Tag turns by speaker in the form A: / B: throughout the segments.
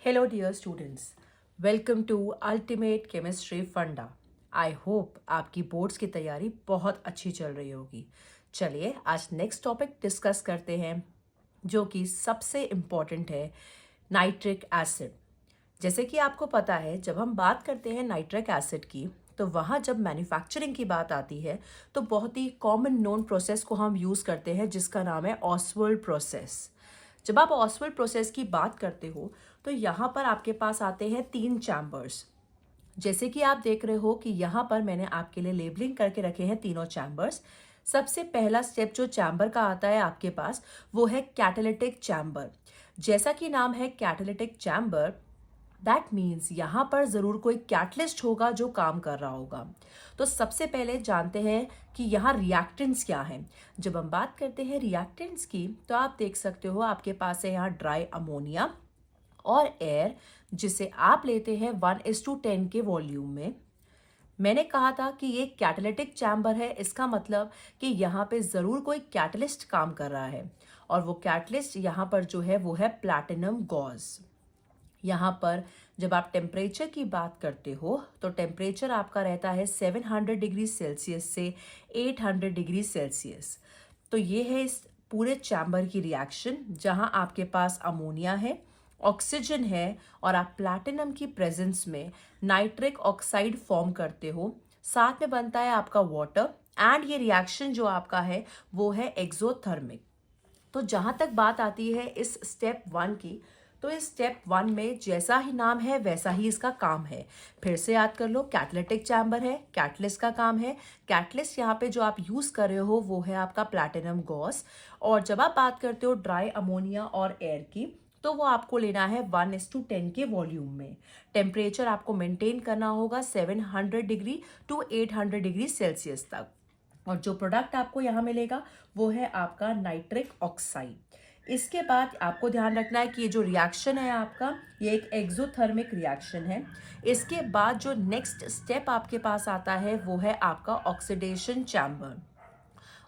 A: Hello, dear students. Welcome to Ultimate Chemistry Funda. I hope आपकी boards की तैयारी बहुत अच्छी चल रही होगी। चलिए आज नेक्स्ट टॉपिक डिस्कस करते हैं जो कि सबसे इम्पॉर्टेंट है, नाइट्रिक एसिड। जैसे कि आपको पता है, जब हम बात करते हैं नाइट्रिक एसिड की, तो वहाँ जब मैन्युफैक्चरिंग की बात आती है तो बहुत ही कॉमन नोन प्रोसेस को हम यूज़ करते हैं जिसका नाम है ऑसवर्ल्ड प्रोसेस। जब आप ऑसवर्ल्ड प्रोसेस की बात करते हो तो यहाँ पर आपके पास आते हैं 3 चैम्बर्स। जैसे कि आप देख रहे हो कि यहाँ पर मैंने आपके लिए लेबलिंग करके रखे हैं तीनों चैम्बर्स। सबसे पहला स्टेप जो चैम्बर का आता है आपके पास, वो है कैटालिटिक चैम्बर। जैसा कि नाम है कैटालिटिक चैम्बर, दैट मीन्स यहाँ पर ज़रूर कोई कैटलिस्ट होगा जो काम कर रहा होगा। तो सबसे पहले जानते हैं कि यहाँ रिएक्टेंट्स क्या हैं। जब हम बात करते हैं रिएक्टेंट्स की, तो आप देख सकते हो आपके पास है यहाँ ड्राई अमोनिया और एयर, जिसे आप लेते हैं 1:10 के वॉल्यूम में। मैंने कहा था कि ये कैटालिटिक चैम्बर है, इसका मतलब कि यहाँ पे ज़रूर कोई कैटलिस्ट काम कर रहा है, और वो कैटलिस्ट यहाँ पर जो है वो है प्लैटिनम गॉज। यहाँ पर जब आप टेम्परेचर की बात करते हो तो टेम्परेचर आपका रहता है 700 डिग्री सेल्सियस से 800 डिग्री सेल्सियस। तो ये है इस पूरे चैम्बर की रिएक्शन, जहाँ आपके पास अमोनिया है, ऑक्सीजन है, और आप प्लैटिनम की प्रेजेंस में नाइट्रिक ऑक्साइड फॉर्म करते हो। साथ में बनता है आपका वाटर, एंड ये रिएक्शन जो आपका है वो है एक्सोथर्मिक। तो जहाँ तक बात आती है इस स्टेप 1 की, तो इस स्टेप 1 में जैसा ही नाम है वैसा ही इसका काम है। फिर से याद कर लो, कैटालिटिक चैम्बर है, कैटलिस्ट का काम है। कैटलिस्ट यहाँ पे जो आप यूज़ कर रहे हो वो है आपका प्लैटिनम गॉस। और जब आप बात करते हो ड्राई अमोनिया और एयर की, तो वो आपको लेना है 1:10 के वॉल्यूम में। टेम्परेचर आपको मेंटेन करना होगा 700 डिग्री टू 800 डिग्री सेल्सियस तक। और जो प्रोडक्ट आपको यहाँ मिलेगा वो है आपका नाइट्रिक ऑक्साइड। इसके बाद आपको ध्यान रखना है कि ये जो रिएक्शन है आपका, ये एक एक्सोथर्मिक रिएक्शन है। इसके बाद जो नेक्स्ट स्टेप आपके पास आता है वो है आपका ऑक्सीडेशन चैम्बर।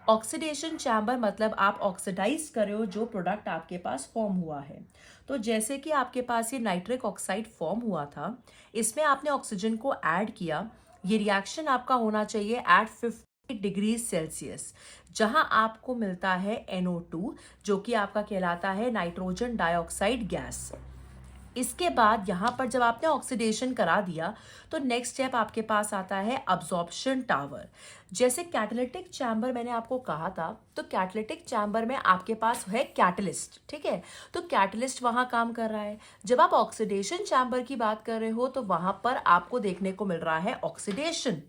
A: ऑक्सीडेशन चैम्बर मतलब आप ऑक्सीडाइज कर रहे हो जो प्रोडक्ट आपके पास फॉर्म हुआ है। तो जैसे कि आपके पास ये नाइट्रिक ऑक्साइड फॉर्म हुआ था, इसमें आपने ऑक्सीजन को ऐड किया। ये रिएक्शन आपका होना चाहिए एट 50 डिग्री सेल्सियस, जहां आपको मिलता है NO2, जो कि आपका कहलाता है नाइट्रोजन डाइऑक्साइड गैस। इसके बाद यहाँ पर जब आपने ऑक्सीडेशन करा दिया, तो नेक्स्ट स्टेप आपके पास आता है अब्जॉर्प्शन टावर। जैसे कैटालिटिक चैम्बर मैंने आपको कहा था, तो कैटालिटिक चैम्बर में आपके पास है कैटलिस्ट, ठीक है। तो कैटलिस्ट वहाँ काम कर रहा है। जब आप ऑक्सीडेशन चैम्बर की बात कर रहे हो तो वहाँ पर आपको देखने को मिल रहा है ऑक्सीडेशन।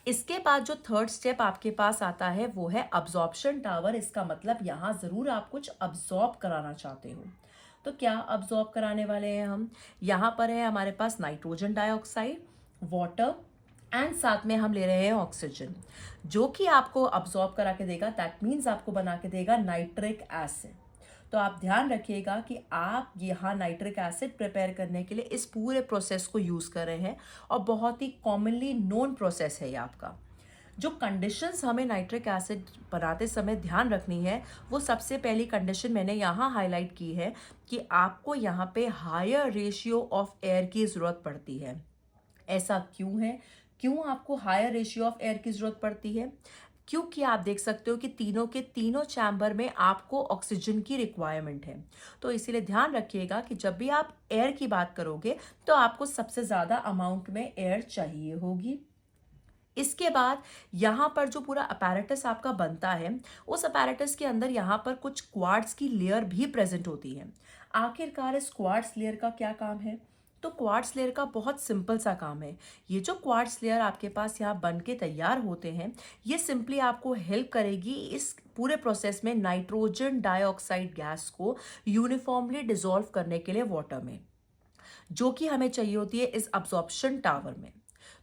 A: इसके बाद जो थर्ड स्टेप आपके पास आता है वो है अब्जॉर्प्शन टावर। इसका मतलब यहाँ ज़रूर आप कुछ अब्जॉर्ब कराना चाहते हो। तो क्या अब्जॉर्ब कराने वाले हैं हम? यहाँ पर है हमारे पास नाइट्रोजन डाइऑक्साइड, वाटर, एंड साथ में हम ले रहे हैं ऑक्सीजन, जो कि आपको अब्जॉर्ब करा के देगा। दैट मीन्स आपको बना के देगा नाइट्रिक एसिड। तो आप ध्यान रखिएगा कि आप यहाँ नाइट्रिक एसिड प्रिपेयर करने के लिए इस पूरे प्रोसेस को यूज़ कर रहे हैं, और बहुत ही कॉमनली नोन प्रोसेस है ये आपका। जो कंडीशंस हमें नाइट्रिक एसिड बनाते समय ध्यान रखनी है, वो सबसे पहली कंडीशन मैंने यहाँ हाईलाइट की है कि आपको यहाँ पे हायर रेशियो ऑफ एयर की ज़रूरत पड़ती है। ऐसा क्यों है? क्यों आपको हायर रेशियो ऑफ एयर की ज़रूरत पड़ती है? क्योंकि आप देख सकते हो कि तीनों के तीनों चैम्बर में आपको ऑक्सीजन की रिक्वायरमेंट है। तो इसीलिए ध्यान रखिएगा कि जब भी आप एयर की बात करोगे तो आपको सबसे ज़्यादा अमाउंट में एयर चाहिए होगी। इसके बाद यहाँ पर जो पूरा अपैरेटस आपका बनता है, उस अपैरेटस के अंदर यहाँ पर कुछ क्वार्ट्ज की लेयर भी प्रेजेंट होती है। आखिरकार इस क्वार्ट्ज लेयर का क्या काम है? तो क्वार्ट्ज लेयर का बहुत सिंपल सा काम है। ये जो क्वार्ट्ज लेयर आपके पास यहाँ बन के तैयार होते हैं, ये सिंपली आपको हेल्प करेगी इस पूरे प्रोसेस में नाइट्रोजन डाइऑक्साइड गैस को यूनिफॉर्मली डिसॉल्व करने के लिए वाटर में, जो कि हमें चाहिए होती है इस अब्जॉर्प्शन टावर में।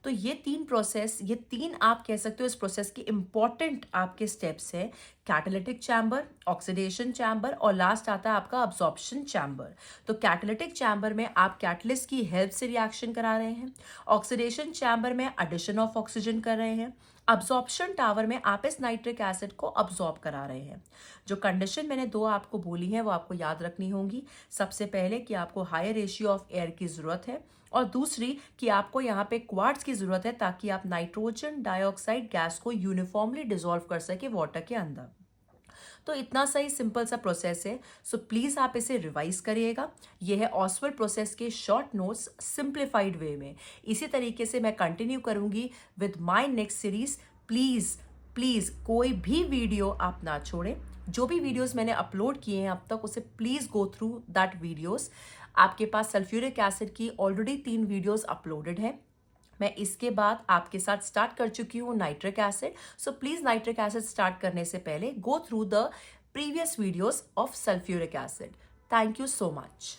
A: तो ये तीन आप कह सकते हो इस प्रोसेस की इंपॉर्टेंट आपके स्टेप्स हैं। कैटालिटिक चैम्बर, ऑक्सीडेशन चैम्बर, और लास्ट आता है आपका अब्जॉर्प्शन चैम्बर। तो कैटालिटिक चैम्बर में आप कैटलिस्ट की हेल्प से रिएक्शन करा रहे हैं, ऑक्सीडेशन चैम्बर में एडिशन ऑफ ऑक्सीजन कर रहे हैं, अब्जॉर्प्शन टावर में आप इस नाइट्रिक एसिड को अब्जॉर्ब करा रहे हैं। जो कंडीशन मैंने दो आपको बोली है वो आपको याद रखनी होंगी। सबसे पहले कि आपको हायर रेशियो ऑफ एयर की ज़रूरत है, और दूसरी कि आपको यहाँ पे क्वार्ट्ज की ज़रूरत है ताकि आप नाइट्रोजन डाइऑक्साइड गैस को यूनिफॉर्मली डिसॉल्व कर सके वाटर के अंदर। तो इतना सही सिंपल सा प्रोसेस है। सो प्लीज़ आप इसे रिवाइज करिएगा। ये है ऑसवर्ड प्रोसेस के शॉर्ट नोट्स सिंप्लीफाइड वे में। इसी तरीके से मैं कंटिन्यू करूंगी with my next series. Please please कोई भी वीडियो आप ना छोड़ें। जो भी वीडियोस मैंने अपलोड किए हैं अब तक उसे please go through that videos. आपके पास सल्फ्यूरिक एसिड की ऑलरेडी 3 वीडियोस अपलोडेड है। मैं इसके बाद आपके साथ स्टार्ट कर चुकी हूँ nitric acid. So please nitric acid start करने से पहले go through the previous videos of sulphuric acid. Thank you so much.